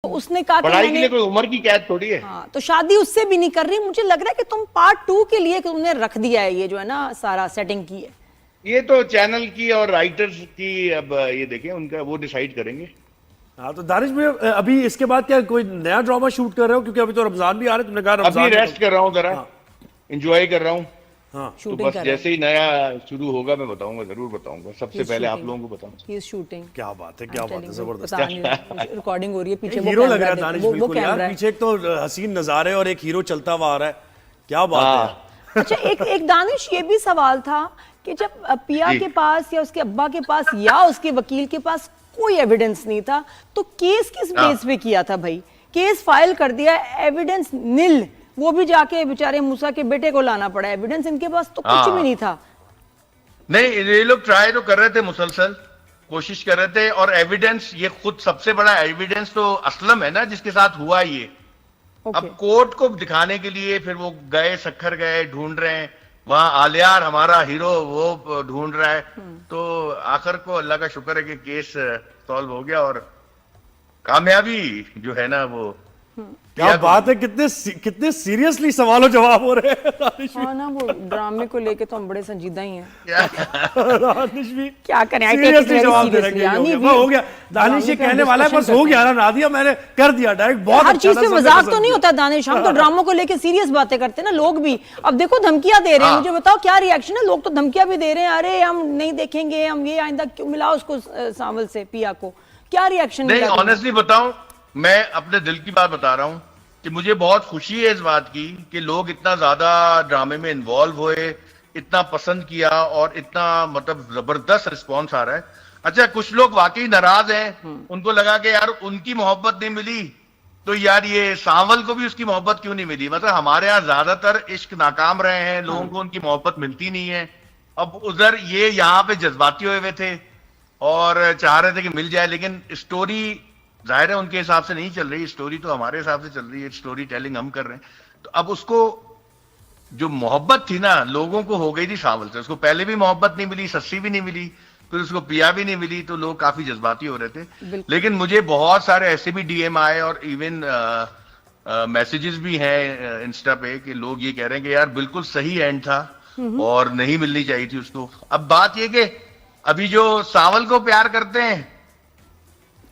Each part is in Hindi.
तो उसने कहा कि पढ़ाई के लिए कोई उम्र की कैद थोड़ी है। हाँ, तो शादी उससे भी नहीं कर रही। मुझे लग रहा है कि तुम पार्ट 2 के लिए तुमने रख दिया है, ये जो है ना सारा सेटिंग की है। ये तो चैनल की और राइटर्स की, अब ये देखें उनका, वो डिसाइड करेंगे। हाँ, तो दानिश में अभी इसके बाद क्या कोई नया ड्रामा शूट कर रहे हो? क्योंकि अभी तो रमजान भी आ रहा है, तुमने कहा अभी रमजान रेस्ट कर रहा हूँ जरा, हाँ। एंजॉय कर रहा हूँ। हाँ, तो शूटिंग बस कर रहे जैसे ही नया शुरू होगा मैं बताऊंगा, जरूर बताऊंगा, सबसे पहले आप लोगों को बताऊंगा। He is shooting. क्या बात है, क्या बात है, जबरदस्त। रिकॉर्डिंग हो रही है पीछे, हीरो लग रहा है दानिश वो बिल्कुल यार। कैमरा है। पीछे एक तो हसीन नजारे और एक हीरो चलता हुआ आ रहा है, क्या बात है। अच्छा, एक दानिश ये भी सवाल था कि जब पिया के पास या उसके अब्बा के पास या उसके वकील के पास कोई एविडेंस नहीं था, तो केस किस बेस पे किया था भाई? केस फाइल कर दिया, एविडेंस नील, वो भी जाके बेचारे मूसा के बेटे को लाना पड़ा। एविडेंस इनके पास तो कुछ भी नहीं था। नहीं, ये लोग ट्राई तो कर रहे थे, मुसलसल कोशिश कर रहे थे। और एविडेंस, ये खुद सबसे बड़ा एविडेंस तो असलम है ना, जिसके साथ हुआ ये। अब कोर्ट को दिखाने के लिए फिर वो गए, सखर गए, ढूंढ रहे हैं वहां। आलियार हमारा हीरो वो ढूंढ रहा है। तो आखिर को अल्लाह का शुक्र है कि केस सॉल्व हो गया और कामयाबी जो है ना वो। क्या बात है, कितने सीरियसली सवालों जवाब हो रहे हैं दानिश भी। हाँ ना, वो ड्रामे को लेके तो हम बड़े संजीदा ही हैं। दानिश भी क्या करें, सीरियसली जवाब दे रहे हैं। हो गया दानिश, ये कहने वाला है बस हो गया ना, नादिया मैंने कर दिया डायरेक्ट। बहुत हर चीज पे मजाक तो नहीं होता दानिश, हम तो ड्रामों को लेके सीरियस बातें करते हैं ना। लोग भी अब देखो धमकियां दे रहे हैं। मुझे बताओ क्या रिएक्शन है? लोग तो धमकियां भी दे रहे हैं, अरे हम नहीं देखेंगे, हम ये आइंदा क्यों मिला उसको सांवल से पिया को। क्या रिएक्शन? नहीं, ऑनेस्टली बताऊं, मैं अपने दिल की बात बता रहा हूं कि मुझे बहुत खुशी है इस बात की कि लोग इतना ज्यादा ड्रामे में इन्वॉल्व हुए, इतना पसंद किया और इतना मतलब जबरदस्त रिस्पॉन्स आ रहा है। अच्छा, कुछ लोग वाकई नाराज हैं, उनको लगा कि यार उनकी मोहब्बत नहीं मिली तो यार ये सांवल को भी उसकी मोहब्बत क्यों नहीं मिली। मतलब हमारे यहाँ ज्यादातर इश्क नाकाम रहे हैं, लोगों को उनकी मोहब्बत मिलती नहीं है। अब उधर ये यहाँ पे जज्बाती हुए थे और चाह रहे थे कि मिल जाए, लेकिन स्टोरी जाहिर है उनके हिसाब से नहीं चल रही, स्टोरी तो हमारे हिसाब से चल रही है, स्टोरी टेलिंग हम कर रहे हैं। तो अब उसको जो मोहब्बत थी ना लोगों को हो गई थी सांवल से। उसको पहले भी मोहब्बत नहीं मिली, सस्सी भी नहीं मिली, फिर उसको पिया भी नहीं मिली, तो लोग काफी जज्बाती हो रहे थे। लेकिन मुझे बहुत सारे ऐसे भी डीएम आए और इवन मैसेजेस भी हैं इंस्टा पे कि लोग ये कह रहे हैं कि यार बिल्कुल सही एंड था और नहीं मिलनी चाहिए थी उसको। अब बात ये कि अभी जो सांवल को प्यार करते हैं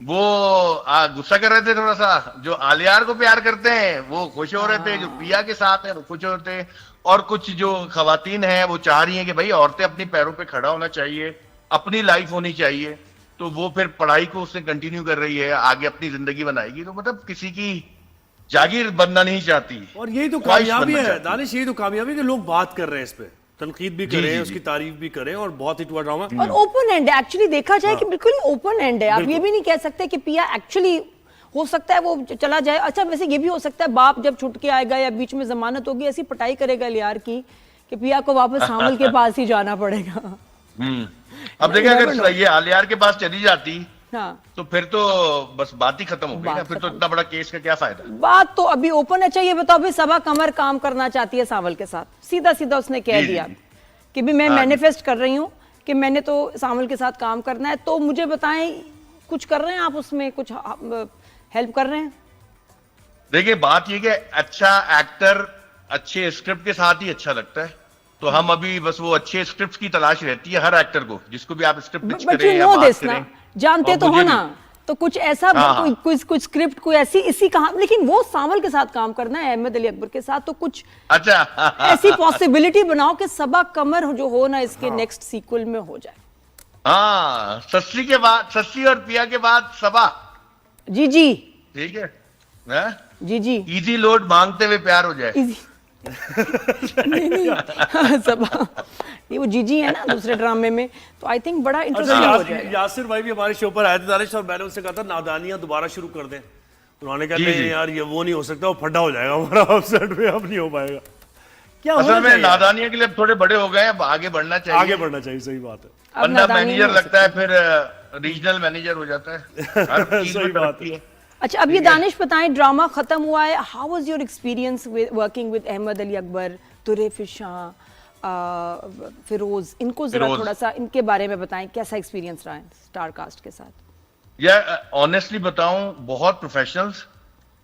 वो गुस्सा कर रहे थे थोड़ा सा, जो आलियार को प्यार करते हैं वो खुश हो रहे थे, जो पिया के साथ है वो खुश हो रहे थे। और कुछ जो खवातीन हैं वो चाह रही हैं कि भाई औरतें अपनी पैरों पे खड़ा होना चाहिए, अपनी लाइफ होनी चाहिए। तो वो फिर पढ़ाई को उसने कंटिन्यू कर रही है, आगे अपनी जिंदगी बनाएगी। तो मतलब किसी की जागीर बनना नहीं चाहती। और यही तो कामयाबी है दानिश, यही तो कामयाबी कि लोग बात कर रहे हैं इस पे, तनकीद भी करें, उसकी तारीफ भी करें और बहुत हिट हुआ ड्रामा। और ओपन एंड है एक्चुअली, देखा जाए कि बिल्कुल ओपन एंड है। आप ये भी नहीं कह सकते कि पिया एक्चुअली, हो सकता है वो चला जाए। अच्छा, वैसे ये भी हो सकता है बाप जब छुट के आएगा या बीच में जमानत होगी ऐसी पटाई करेगा लियार की कि पिया को वापस सांवल के पास ही जाना पड़ेगा। अब देखिए अगर ये आलियार के पास चली जाती हाँ, तो फिर तो बस बात ही खत्म हो गई ना, फिर तो इतना बड़ा केस का क्या फायदा। बात तो अभी ओपन है। चाहिए बताओ भाई, सबा कमर काम करना चाहती है सांवल के साथ, सीधा सीधा उसने कह दिया कि भी मैं मैनिफेस्ट कर रही हूँ कि मैंने तो सांवल के साथ काम करना है। तो मुझे बताएं, कुछ कर रहे हैं आप उसमें, कुछ हेल्प कर रहे हैं? देखिए बात ये कि अच्छा एक्टर अच्छे स्क्रिप्ट के साथ ही अच्छा लगता है। तो हम अभी बस वो अच्छे स्क्रिप्ट की तलाश रहती है हर एक्टर को, जिसको भी आप स्क्रिप्ट पिच करें या बात करें। जानते तो हो ना, तो कुछ ऐसा कुछ स्क्रिप्ट कोई ऐसी इसी कहा, लेकिन वो सांवल के साथ काम करना है, अहमद अली अकबर के साथ। तो कुछ अच्छा ऐसी पॉसिबिलिटी बनाओ कि सबा कमर जो हो ना इसके नेक्स्ट सीक्वल में हो जाए। हाँ, सस्सी के बाद, सस्सी और पिया के बाद सबा। जी जी ठीक है जी जी, इजी लोड मांगते हुए प्यार हो जाए। नहीं सबा, ये वो जीजी है ना दूसरे ड्रामे में, तो आई थिंक बड़ा इंटरेस्टिंग हो जाएगा। यासिर भाई भी हमारे शो पर आए थे दानिश, और मैंने उनसे कहा था नादानियां दोबारा शुरू कर दें। उन्होंने कहा नहीं यार ये वो नहीं हो सकता, वो फड्डा हो जाएगा हमारा ऑफसेट में, अब नहीं हो पाएगा। क्या असल में नादानियां के लिए थोड़े बड़े हो गए, अब आगे बढ़ना चाहिए। आगे बढ़ना चाहिए, सही बात है। वरना मैनेजर लगता है फिर रीजनल मैनेजर हो जाता है। सही बात है। अच्छा, अब ये दानिश बताएं, ड्रामा खत्म हुआ है, how was your experience working with Ahmed Ali Akbar, Turaif Shah, Feroze, इनको जरा थोड़ा सा इनके बारे में बताएं, कैसा एक्सपीरियंस रहा है स्टार कास्ट के साथ? या ऑनेस्टली बताऊं, बहुत प्रोफेशनल्स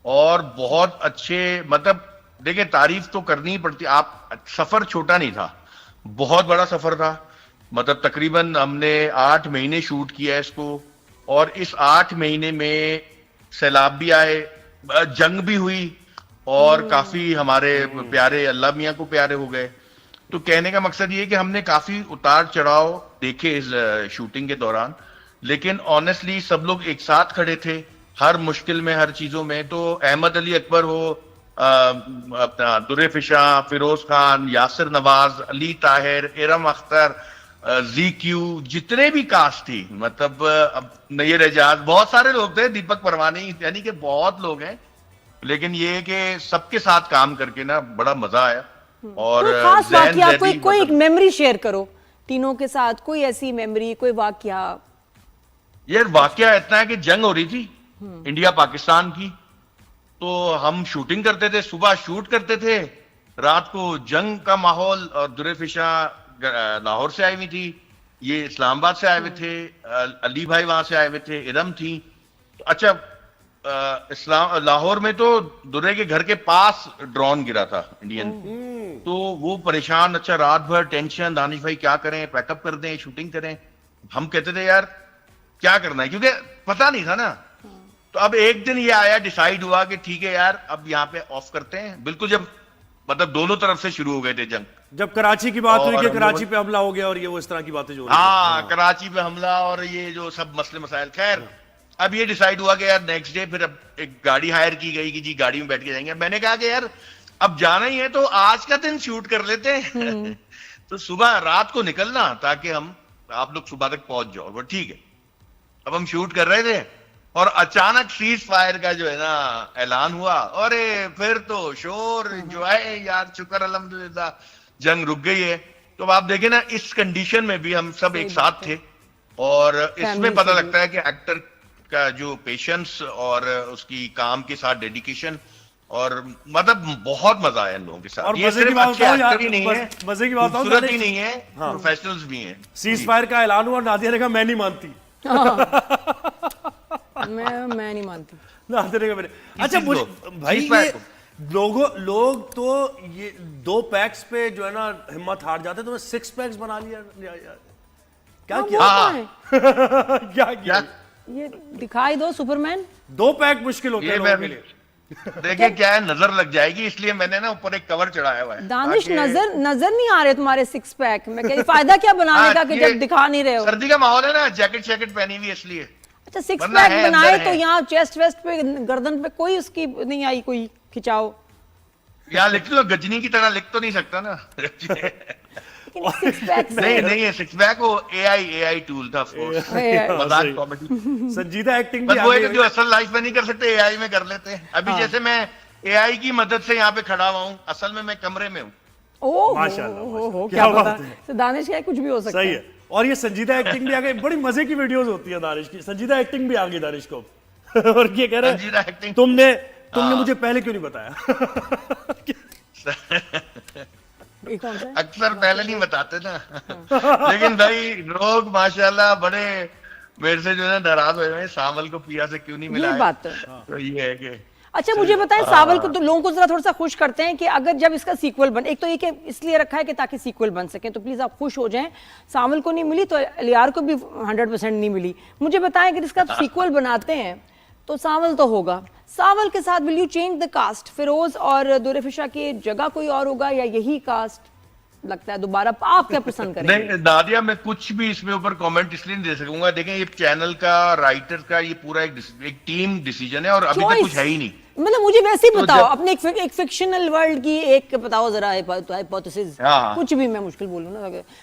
और बहुत अच्छे, मतलब देखिए तारीफ तो करनी ही पड़ती। आप, सफर छोटा नहीं था, बहुत बड़ा सफर था। मतलब तकरीबन हमने 8 महीने शूट किया है इसको, और इस 8 महीने में सैलाब भी आए, जंग भी हुई, और काफी हमारे प्यारे अल्लाह मियां को प्यारे हो गए। तो कहने का मकसद ये है कि हमने काफी उतार चढ़ाव देखे इस शूटिंग के दौरान, लेकिन ऑनेस्टली सब लोग एक साथ खड़े थे हर मुश्किल में, हर चीजों में। तो अहमद अली अकबर हो, अपना दुर्रे फिशा, फिरोज खान, यासिर नवाज, अली ताहिर, इरम अख्तर, जी-क्यू, जितने भी कास्ट थी, मतलब अब नैयर एजाज, बहुत सारे लोग थे, दीपक परवानी, यानी कि बहुत लोग हैं। लेकिन ये है कि सबके साथ काम करके ना बड़ा मजा आया। और कोई खास जैन वाकया, जैदी, कोई मतलब मेमोरी शेयर करो तीनों के साथ, कोई ऐसी मेमोरी, कोई वाकया। यार वाकया इतना है कि जंग हो रही थी इंडिया पाकिस्तान की, तो हम शूटिंग करते थे, सुबह शूट करते थे, रात को जंग का माहौल। और दुर्रे फिशा लाहौर से आई हुई थी, ये इस्लामाबाद से आए हुए थे, अली भाई वहां से आए हुए थे, इरम थी। तो अच्छा, लाहौर में तो दुर्रे के घर के पास ड्रोन गिरा था इंडियन, तो वो परेशान। अच्छा, रात भर टेंशन, दानिश भाई क्या करें, पैकअप कर दें, शूटिंग करें। हम कहते थे यार क्या करना है, क्योंकि पता नहीं था ना। तो अब एक दिन ये आया, डिसाइड हुआ कि ठीक है यार अब यहाँ पे ऑफ करते हैं, बिल्कुल जब मतलब दोनों तरफ से शुरू हो गए थे जंग। जब कराची की बात हुई और कि हम कराची लोग- पे हमला हो गया और ये वो इस तरह की बातें जो हो रही हाँ, कराची पे हमला और ये जो सब मसले मसाइल, खैर अब ये डिसाइड हुआ कि यार नेक्स्ट डे फिर अब एक गाड़ी हायर की गई कि जी गाड़ी में बैठ के जाएंगे। मैंने कहा कि यार अब जाना ही है तो आज का दिन शूट कर लेते हैं। तो सुबह रात को निकलना, ताकि हम, आप लोग सुबह तक पहुंच जाओ। वो ठीक है, अब हम शूट कर रहे थे और अचानक सीज फायर का जो है ना ऐलान हुआ, और फिर तो शोर, एंजॉय यार, शुक्र अल्हम्दुलिल्लाह जंग रुक गई है। तो अब आप देखें ना, इस कंडीशन में भी हम सब एक साथ थे, और इसमें पता लगता है कि एक्टर का जो पेशेंस और उसकी काम के साथ डेडिकेशन, और मतलब बहुत मजा आया इन लोगों के साथ। और ये मजे की सिर्फ बात अच्छे बताओ यार, एक्टर ही नहीं है, मजे की बात बताओ, खूबसूरत दानिश। ही नहीं है, प्रोफेशनल्स भी हैं। सीज फायर का ऐलान हुआ, नादिया ने कहा मैं नहीं मानती। मैं नहीं मानती। नादिया ने कहा मैंने। अच्छा चीज मुझे को? भाई, सीज फायर ये लोग तो ये 2 पैक्स पे जो है ना हिम्मत हार जाते, तो 6 पैक्स बना लिया यार। क्या हाँ, किया? वो हाँ। तो है। क्या किया? क्या? ये दिखाई दो सुपरमैन। 2 पैक मुश्किल होते ये हैं मैं लोगों के भी लिए। देखिए क्या है, नजर लग जाएगी, इसलिए मैंने ना ऊपर एक कवर चढ़ाया हुआ है दानिश, ताकि- नजर नहीं आ रहे तुम्हारे 6 पैक। मैं कह फायदा क्या बनाने हाँ, का कि ये जब दिखा नहीं रहे हो। सर्दी का माहौल है ना, जैकेट शैकेट पहनी हुई है इसलिए। अच्छा, 6 वरना पैक है, बनाए अंदर तो है। यहाँ चेस्ट वेस्ट पे, गर्दन पे कोई उसकी नहीं आई, कोई खिंचाव। यहाँ लिख लो, गजनी की तरह लिख तो नहीं सकता ना। लेकिन 6 पैक नहीं नहीं है, 6 पैक वो एआई टूल था, ऑफ कोर्स, मजाक सही। कॉमेडी। संजीदा एक्टिंग भी बस आ वो है गई कि जो असल लाइफ में नहीं कर सकते, एआई में कर लेते हैं। अभी जैसे मैं एआई की मदद से यहाँ पे खड़ा हुआ हूँ, असल में मैं कमरे में हूँ। ओह माशाल्लाह, हो, क्या क्या बात पता। है। तो दानिश का कुछ भी हो सकता सही है। है। और ये संजीदा एक्टिंग भी आ गई, बड़ी मजे की वीडियोस होती है दानिश की। संजीदा एक्टिंग भी आ गई दानिश को। और ये कह रहे संजीदा हैं एक्टिंग। तुमने हाँ। मुझे पहले क्यों नहीं बताया? ये कौन सा है? अक्सर पहले नहीं बताते ना। लेकिन भाई लोग माशाल्लाह बड़े मेरे से जो है ना नाराज हो रहे हैं, सावल को पिया से क्यों नहीं मिला ये है। बात तो है। तो ये है कि अच्छा, मुझे बताएं, सावल को तो लोगों को जरा थोड़ा सा खुश करते हैं कि अगर जब इसका सीक्वल बन, एक तो ये कि इसलिए रखा है कि ताकि सीक्वल बन सके, तो प्लीज आप खुश हो जाएं। सावल को नहीं मिली तो एलियार को भी 100% नहीं मिली। मुझे बताएं, अगर इसका सीक्वल बनाते हैं तो सावल तो होगा। सावल के साथ will you change the caste? Firoz और दुर्रे फिशा की जगह कोई और होगा या यही कास्ट लगता है दोबारा? आप क्या पसंद करेंगे? नहीं नादिया, मैं कुछ भी इसमें ऊपर कमेंट इसलिए नहीं दे सकूंगा। देखें, ये चैनल का, राइटर का, ये पूरा एक टीम डिसीजन है, और अभी तक कुछ है ही नहीं। मतलब मुझे वैसे ही तो बताओ, जब- अपने एक फिक्शनल वर्ल्ड की एक बताओ जरा हाइपोथेसिस। हाँ। कुछ भी, मैं मुश्किल बोलूं ना,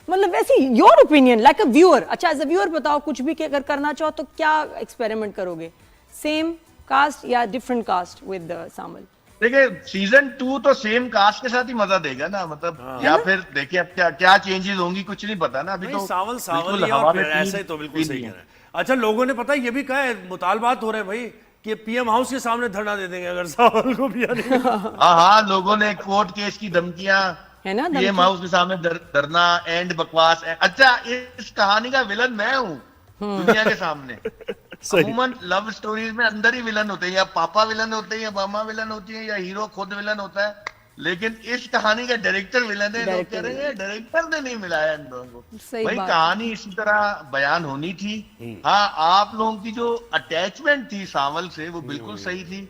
मतलब वैसे your opinion like a viewer. अच्छा, एज अ व्यूअर बताओ, कुछ भी अगर करना चाहो तो क्या एक्सपेरिमेंट करोगे? सेम कास्ट या डिफरेंट कास्ट विद सामल? देखिए सीजन 2 तो सेम कास्ट के साथ ही मजा देगा ना, मतलब या फिर देखिए अब क्या चेंजेस होंगी, कुछ नहीं पता ना अभी। नहीं, तो सावल बिल्कुल ही, हवा और में फिर ऐसे ही तो बिल्कुल सही नहीं कह है। रहे हैं। अच्छा, लोगों ने पता है ये भी कहा है, मुतालबात हो रहे हैं भाई कि पीएम हाउस के सामने धरना दे देंगे अगर सावल को पिया नहीं। हाँ, लोगों ने कोर्ट केस की धमकियां, है ना, पीएम हाउस के सामने धरना, एंड बकवास। अच्छा, इस कहानी का विलन मैं हूँ दुनिया के सामने। सही। अमूमन लव स्टोरीज में अंदर ही विलन होते हैं, या पापा विलन होते हैं, या मामा विलन होती है, या हीरो खुद विलन होता है। लेकिन इस कहानी का डायरेक्टर विलन है। लोग कह रहे हैं डायरेक्टर ने नहीं मिलाया इन लोगों को। सही भाई बात। कहानी इसी तरह बयान होनी थी। हाँ, आप लोगों की जो अटैचमेंट थी सांवल से वो बिल्कुल सही थी।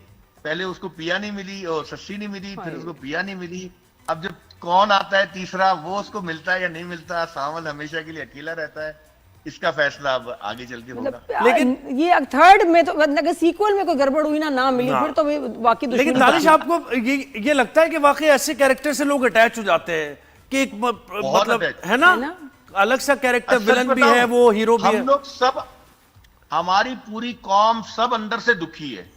पहले उसको पिया नहीं मिली और सस्सी नहीं मिली, फिर उसको पिया नहीं मिली। अब जब कौन आता है तीसरा, वो उसको मिलता है या नहीं मिलता, सांवल हमेशा के लिए अकेला रहता है। इसका फैसला अब आगे चल के होगा। लेकिन ये थर्ड में तो अगर सीक्वल में कोई गड़बड़ हुई ना मिली, फिर तो बाकी लेकिन दानिश आपको ये लगता है कि वाकई ऐसे कैरेक्टर से लोग अटैच हो जाते हैं कि एक मतलब attach। है ना, अलग सा कैरेक्टर, विलन भी है वो, हीरो भी है। हम लोग सब, हमारी पूरी कौम सब अंदर से दुखी है।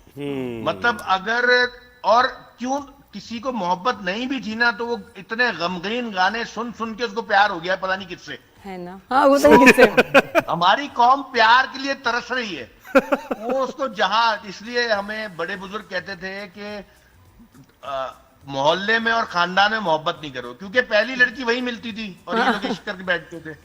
मतलब अगर, और क्यों किसी को मोहब्बत नहीं भी थी ना, तो वो इतने गमगीन गाने सुन सुन के उसको प्यार हो गया पता नहीं किससे, है ना। हाँ, वो तो किससे हमारी कौम प्यार के लिए तरस रही है। वो उसको जहां, इसलिए हमें बड़े बुजुर्ग कहते थे कि मोहल्ले में और खानदान में मोहब्बत नहीं करो, क्योंकि पहली लड़की वही मिलती थी और ये लोग इश्क करके बैठते थे,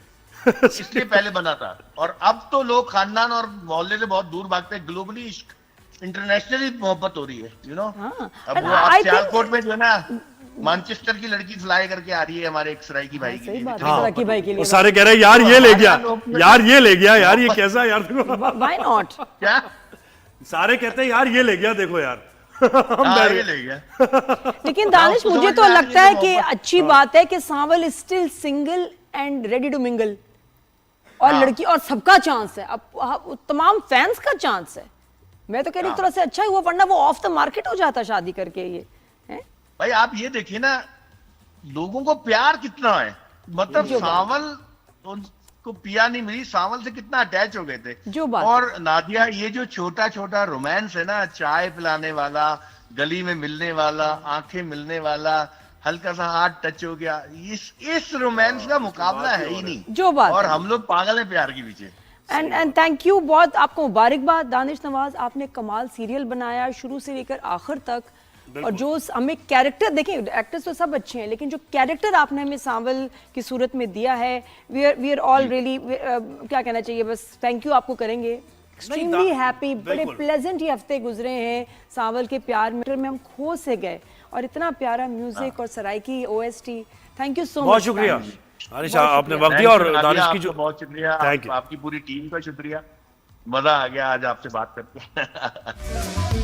इसलिए पहले बना था। और अब तो लोग खानदान और मोहल्ले से बहुत दूर भागते हैं। ग्लोबली इश्क, इंटरनेशनली मोहब्बत हो रही है, यू नो। अब वो आप सियालकोट में जो है ना, मैनचेस्टर की लड़की फ्लाई करके आ रही है हमारे एक सराय की भाई के लिए। सराकी भाई के लिए वो सारे कह रहे हैं यार ये ले गया, यार ये ले गया, यार ये कैसा यार, देखो व्हाई नॉट। क्या सारे कहते हैं यार ये ले गया, देखो यार ये ले गया। लेकिन दानिश, आपको मुझे समझ तो में आ रही लगता है है कि कि अच्छी बात है कि Sanwal is still single and ready to mingle, और लड़की और सबका चांस है। अब तमाम फैंस का चांस है। मैं तो कह रही हूँ थोड़ा सा अच्छा ही हुआ, वरना वो ऑफ द मार्केट हो जाता शादी करके। ये है भाई, आप ये देखिए ना, लोगों को प्यार कितना है। मतलब सांवल, उनको पिया नहीं मिली, सांवल से कितना अटैच हो गए थे। जो बात और नादिया, ये जो छोटा छोटा रोमांस है ना, चाय पिलाने वाला, गली में मिलने वाला, आंखें मिलने वाला, हल्का सा हाथ टच हो गया, इस रोमांस का मुकाबला है ही नहीं। जो बात और है। हम लोग पागल हैं प्यार के पीछे। एंड थैंक यू, बहुत आपको मुबारकबाद दानिश नवाज। आपने कमाल सीरियल बनाया शुरू से लेकर आखिर तक, और जो हमें कैरेक्टर, देखिए एक्टर्स तो सब अच्छे हैं, लेकिन जो कैरेक्टर आपने हमें सांवल की सूरत में दिया है, वी आर ऑल रियली, क्या कहना चाहिए, बस थैंक यू आपको करेंगे। एक्सट्रीमली हैप्पी, बड़े प्लेजेंट ये हफ्ते गुजरे हैं सांवल के प्यार में हम खो से गए, और इतना प्यारा म्यूजिक और Saraiki OST। Thank you so much. बहुत शुक्रिया दानिश, आपने वक्त दिया, और दानिश की जो, बहुत शुक्रिया, थैंक यू, आपकी पूरी टीम का शुक्रिया। मजा आ गया आज आपसे बात करके।